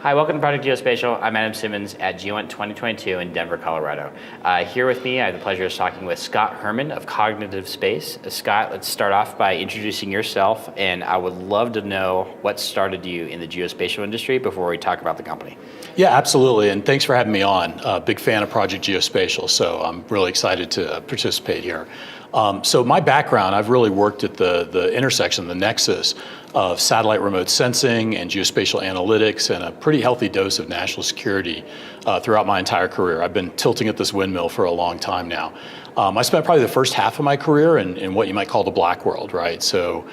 Hi, welcome to Project Geospatial. I'm Adam Simmons at GEOINT 2022 in Denver, Colorado. Here with me, I have the pleasure of talking with Scott Herman of Cognitive Space. Scott, let's start off by introducing yourself, and I would love to know what started you in the geospatial industry before we talk about the company. Yeah, absolutely, and thanks for having me on. Big fan of Project Geospatial, so I'm really excited to participate here. So my background, I've really worked at the intersection, the nexus of satellite remote sensing and geospatial analytics and a pretty healthy dose of national security throughout my entire career. I've been tilting at this windmill for a long time now. I spent probably the first half of my career in what you might call the black world, right? So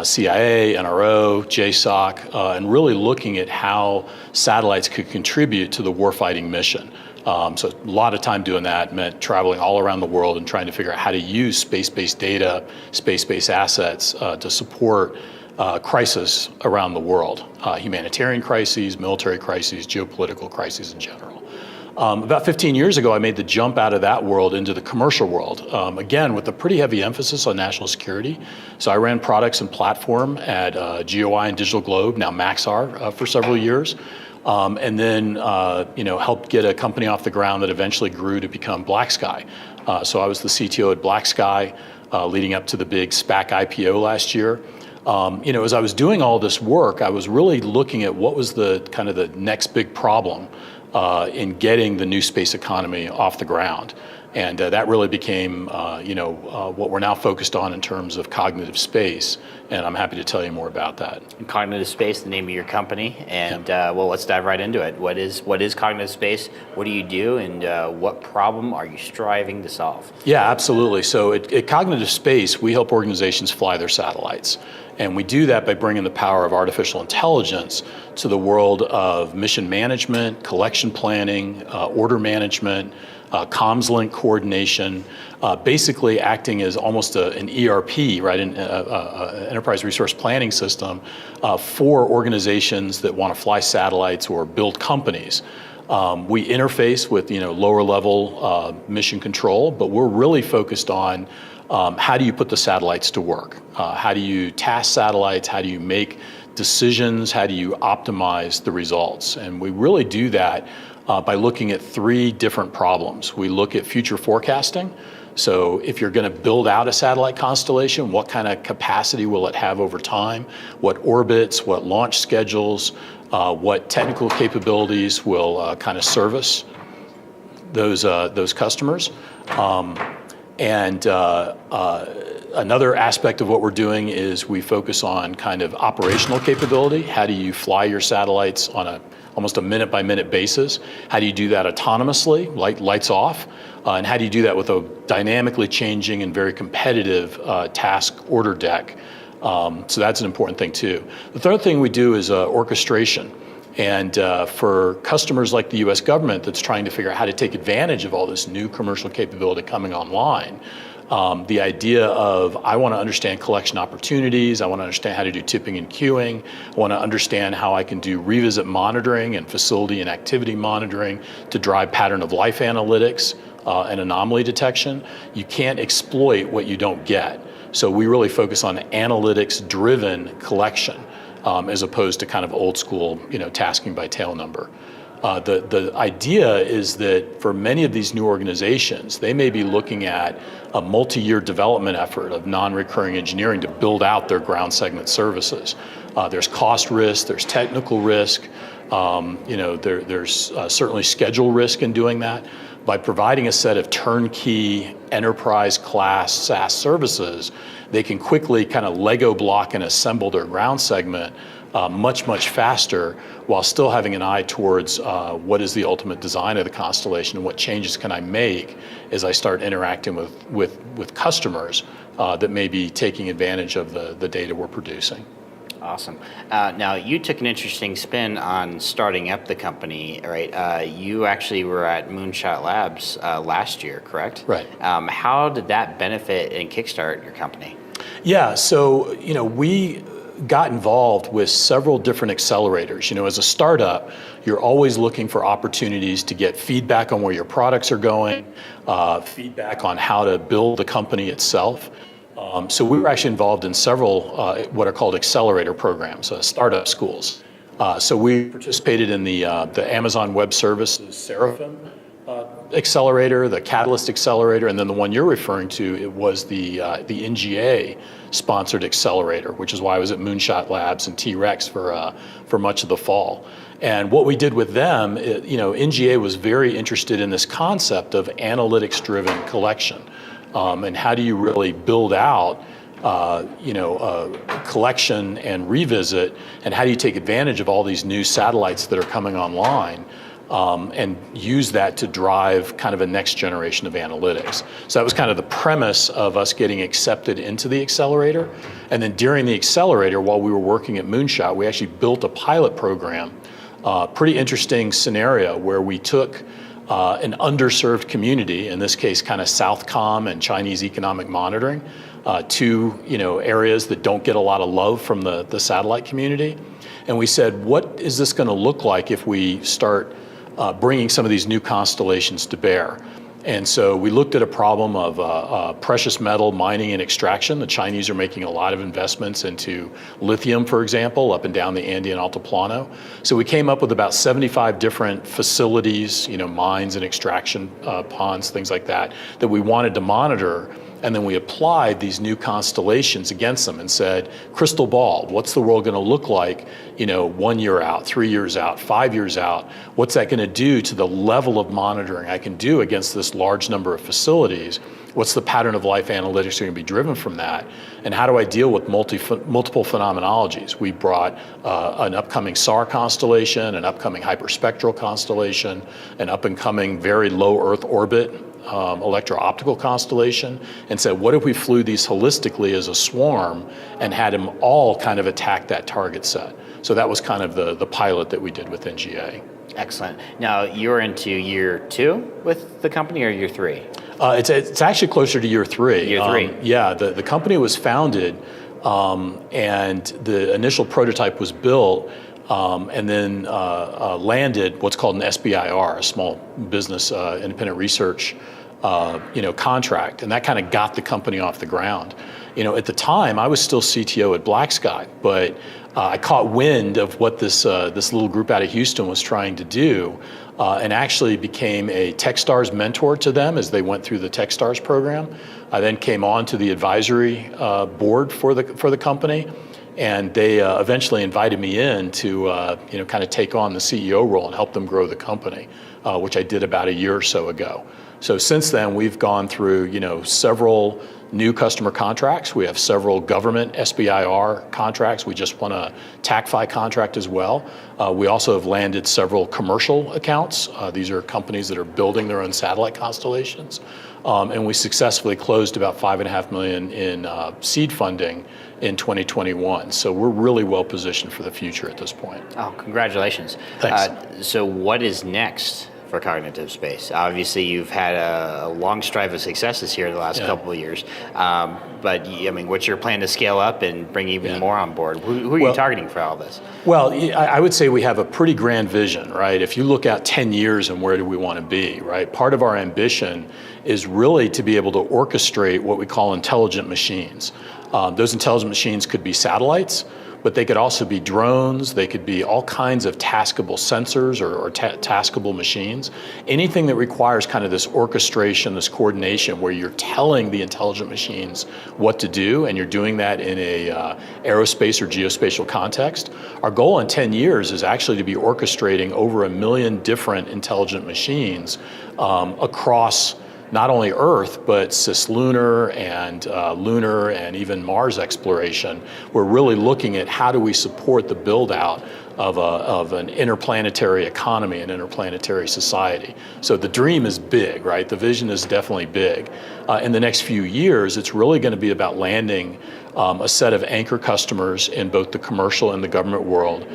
CIA, NRO, JSOC, and really looking at how satellites could contribute to the warfighting mission. So a lot of time doing that meant traveling all around the world and trying to figure out how to use space-based data, space-based assets to support crisis around the world, humanitarian crises, military crises, geopolitical crises in general. About 15 years ago, I made the jump out of that world into the commercial world, again, with a pretty heavy emphasis on national security. So I ran products and platform at GEOINT and Digital Globe, now Maxar, for several years. And then helped get a company off the ground that eventually grew to become BlackSky. So I was the CTO at BlackSky, leading up to the big SPAC IPO last year. As I was doing all this work, I was really looking at what was the kind of the next big problem in getting the new space economy off the ground. And that really became, what we're now focused on in terms of cognitive space. And I'm happy to tell you more about that. And Cognitive Space, the name of your company, and let's dive right into it. What is Cognitive Space? What do you do, and what problem are you striving to solve? Yeah, absolutely. So at Cognitive Space, we help organizations fly their satellites. And we do that by bringing the power of artificial intelligence to the world of mission management, collection planning, order management, comms link coordination, basically acting as almost an ERP, right, an enterprise resource planning system for organizations that want to fly satellites or build companies. We interface with lower level mission control, but we're really focused on how do you put the satellites to work? How do you task satellites? How do you make decisions? How do you optimize the results? And we really do that by looking at three different problems. We look at future forecasting. So if you're going to build out a satellite constellation, what kind of capacity will it have over time? What orbits, what launch schedules, what technical capabilities will kind of service those customers? Another aspect of what we're doing is we focus on kind of operational capability. How do you fly your satellites on almost a minute-by-minute basis? How do you do that autonomously, lights off? And how do you do that with a dynamically changing and very competitive task order deck? So that's an important thing too. The third thing we do is orchestration. And for customers like the US government that's trying to figure out how to take advantage of all this new commercial capability coming online, the idea of I want to understand collection opportunities, I want to understand how to do tipping and queuing, I want to understand how I can do revisit monitoring and facility and activity monitoring to drive pattern of life analytics and anomaly detection. You can't exploit what you don't get. So we really focus on analytics-driven collection. As opposed to kind of old school, tasking by tail number. The idea is that for many of these new organizations, they may be looking at a multi-year development effort of non-recurring engineering to build out their ground segment services. There's cost risk, there's technical risk, there's certainly schedule risk in doing that. By providing a set of turnkey enterprise class SaaS services, they can quickly kind of Lego block and assemble their ground segment much faster while still having an eye towards what is the ultimate design of the constellation and what changes can I make as I start interacting with customers that may be taking advantage of the data we're producing. Awesome. Now, you took an interesting spin on starting up the company, right? You actually were at Moonshot Labs last year, correct? Right. How did that benefit and kickstart your company? Yeah, so, we got involved with several different accelerators. As a startup, you're always looking for opportunities to get feedback on where your products are going, feedback on how to build the company itself. So we were actually involved in several what are called accelerator programs, startup schools. So we participated in the Amazon Web Services Seraphim accelerator, the Catalyst accelerator, and then the one you're referring to, it was the NGA sponsored accelerator, which is why I was at Moonshot Labs and T-Rex for much of the fall. And what we did with them, NGA was very interested in this concept of analytics-driven collection, and how do you really build out collection and revisit, and how do you take advantage of all these new satellites that are coming online, and use that to drive kind of a next generation of analytics. So that was kind of the premise of us getting accepted into the accelerator. And then during the accelerator, while we were working at Moonshot, we actually built a pilot program, pretty interesting scenario where we took an underserved community, in this case kind of Southcom and Chinese economic monitoring, two areas that don't get a lot of love from the satellite community. And we said, what is this going to look like if we start bringing some of these new constellations to bear? And so we looked at a problem of precious metal mining and extraction. The Chinese are making a lot of investments into lithium, for example, up and down the Andean Altiplano. So we came up with about 75 different facilities, mines and extraction ponds, things like that we wanted to monitor. And then we applied these new constellations against them and said, crystal ball, what's the world going to look like, 1 year out, 3 years out, 5 years out? What's that going to do to the level of monitoring I can do against this large number of facilities? What's the pattern of life analytics going to be driven from that? And how do I deal with multiple phenomenologies? We brought an upcoming SAR constellation, an upcoming hyperspectral constellation, an up-and-coming very low Earth orbit electro-optical constellation, and said, what if we flew these holistically as a swarm and had them all kind of attack that target set? So that was kind of the pilot that we did with NGA. Excellent. Now, you're into year 2 with the company, or year 3? It's actually closer to year 3. Year 3. Yeah, the company was founded, and the initial prototype was built, and then landed what's called an SBIR, a small business independent research contract, and that kind of got the company off the ground. At the time, I was still CTO at BlackSky, but I caught wind of what this little group out of Houston was trying to do, and actually became a Techstars mentor to them as they went through the Techstars program. I then came on to the advisory board for the company, and they eventually invited me in to kind of take on the CEO role and help them grow the company, which I did about a year or so ago. So since then, we've gone through several new customer contracts. We have several government SBIR contracts. We just won a TACFI contract as well. We also have landed several commercial accounts. These are companies that are building their own satellite constellations. And we successfully closed about $5.5 million in seed funding in 2021. So we're really well positioned for the future at this point. Oh, congratulations. Thanks. So what is next for Cognitive Space? Obviously, you've had a long strive of successes here the last couple of years. But what's your plan to scale up and bring even more on board? Who are you targeting for all this? Well, I would say we have a pretty grand vision, right? If you look out 10 years and where do we want to be, right? Part of our ambition is really to be able to orchestrate what we call intelligent machines. Those intelligent machines could be satellites, but they could also be drones. They could be all kinds of taskable sensors or taskable machines. Anything that requires kind of this orchestration, this coordination, where you're telling the intelligent machines what to do, and you're doing that in a aerospace or geospatial context. Our goal in 10 years is actually to be orchestrating over 1 million different intelligent machines across not only Earth, but cislunar and even Mars exploration. We're really looking at how do we support the build out of an interplanetary economy, an interplanetary society. So the dream is big, right? The vision is definitely big. In the next few years, it's really going to be about landing a set of anchor customers in both the commercial and the government world,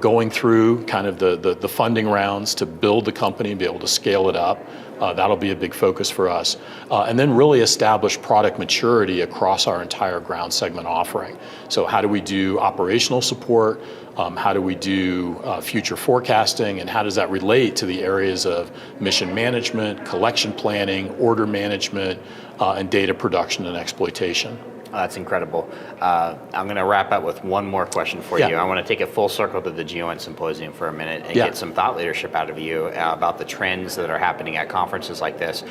going through kind of the funding rounds to build the company and be able to scale it up. That'll be a big focus for us. And then really establish product maturity across our entire ground segment offering. So how do we do operational support? How do we do future forecasting? And how does that relate to the areas of mission management, collection planning, order management, and data production and exploitation? Oh, that's incredible. I'm going to wrap up with one more question for Yeah. you. I want to take it full circle to the GEOINT Symposium for a minute and Yeah. get some thought leadership out of you about the trends that are happening at conferences like this.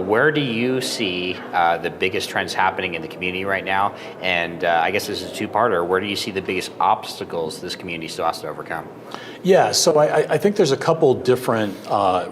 Where do you see the biggest trends happening in the community right now? And I guess this is a two-parter. Where do you see the biggest obstacles this community still has to overcome? Yeah, so I think there's a couple different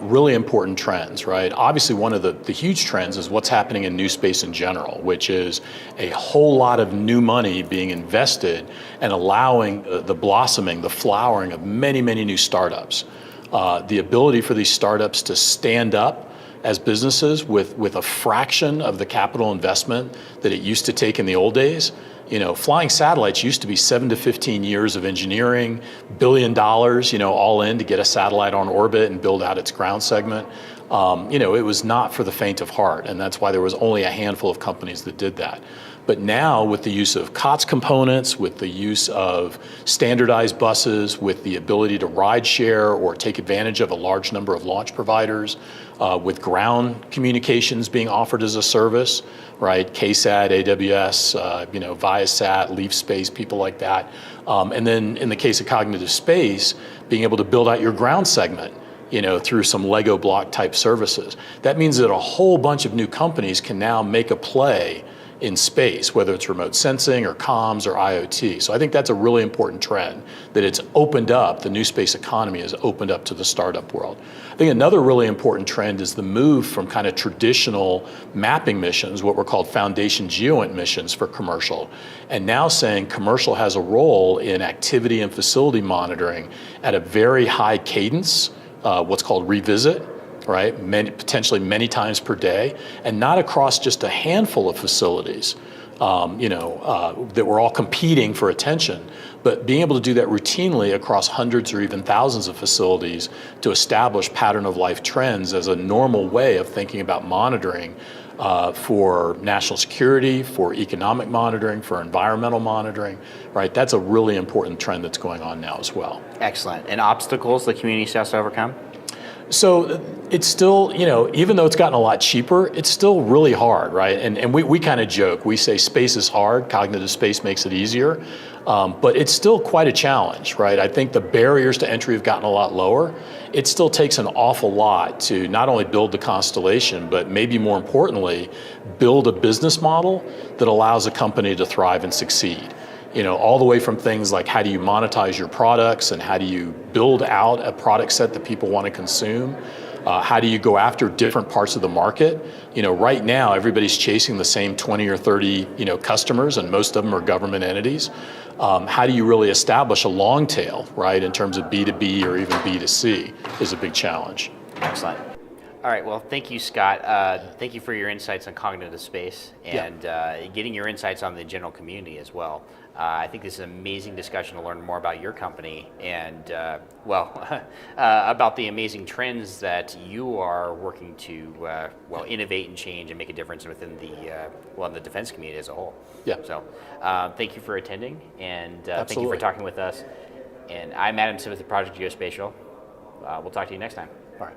really important trends, right? Obviously, one of the huge trends is what's happening in new space in general, which is a whole lot of new money being invested and allowing the blossoming, the flowering of many, many new startups. The ability for these startups to stand up as businesses with a fraction of the capital investment that it used to take in the old days. You know, flying satellites used to be 7 to 15 years of engineering, $1 billion, all in to get a satellite on orbit and build out its ground segment. It was not for the faint of heart, and that's why there was only a handful of companies that did that. But now, with the use of COTS components, with the use of standardized buses, with the ability to ride share or take advantage of a large number of launch providers, with ground communications being offered as a service, right? KSAT, AWS, Viasat, LeafSpace, people like that. And then in the case of cognitive space, being able to build out your ground segment, through some Lego block type services. That means that a whole bunch of new companies can now make a play in space, whether it's remote sensing or comms or IoT. So I think that's a really important trend, that it's opened up, the new space economy has opened up to the startup world. I think another really important trend is the move from kind of traditional mapping missions, what were called foundation GEOINT missions for commercial, and now saying commercial has a role in activity and facility monitoring at a very high cadence, what's called revisit, right? Potentially many times per day, and not across just a handful of facilities, that we're all competing for attention, but being able to do that routinely across hundreds or even thousands of facilities to establish pattern of life trends as a normal way of thinking about monitoring for national security, for economic monitoring, for environmental monitoring, right? That's a really important trend that's going on now as well. Excellent. And obstacles the community still has to overcome? So it's still, even though it's gotten a lot cheaper, it's still really hard, right? And we kind of joke, we say space is hard, cognitive space makes it easier, but it's still quite a challenge, right? I think the barriers to entry have gotten a lot lower. It still takes an awful lot to not only build the constellation, but maybe more importantly, build a business model that allows a company to thrive and succeed. All the way from things like how do you monetize your products and how do you build out a product set that people want to consume? How do you go after different parts of the market? Right now, everybody's chasing the same 20 or 30, customers, and most of them are government entities. How do you really establish a long tail, right, in terms of B2B or even B2C is a big challenge. Excellent. All right, well, thank you, Scott. Thank you for your insights on cognitive space and getting your insights on the general community as well. I think this is an amazing discussion to learn more about your company and, about the amazing trends that you are working to, innovate and change and make a difference within the defense community as a whole. Yeah. So thank you for attending, and thank you for Absolutely. talking with us. And I'm Adam Smith with Project Geospatial. We'll talk to you next time. All right.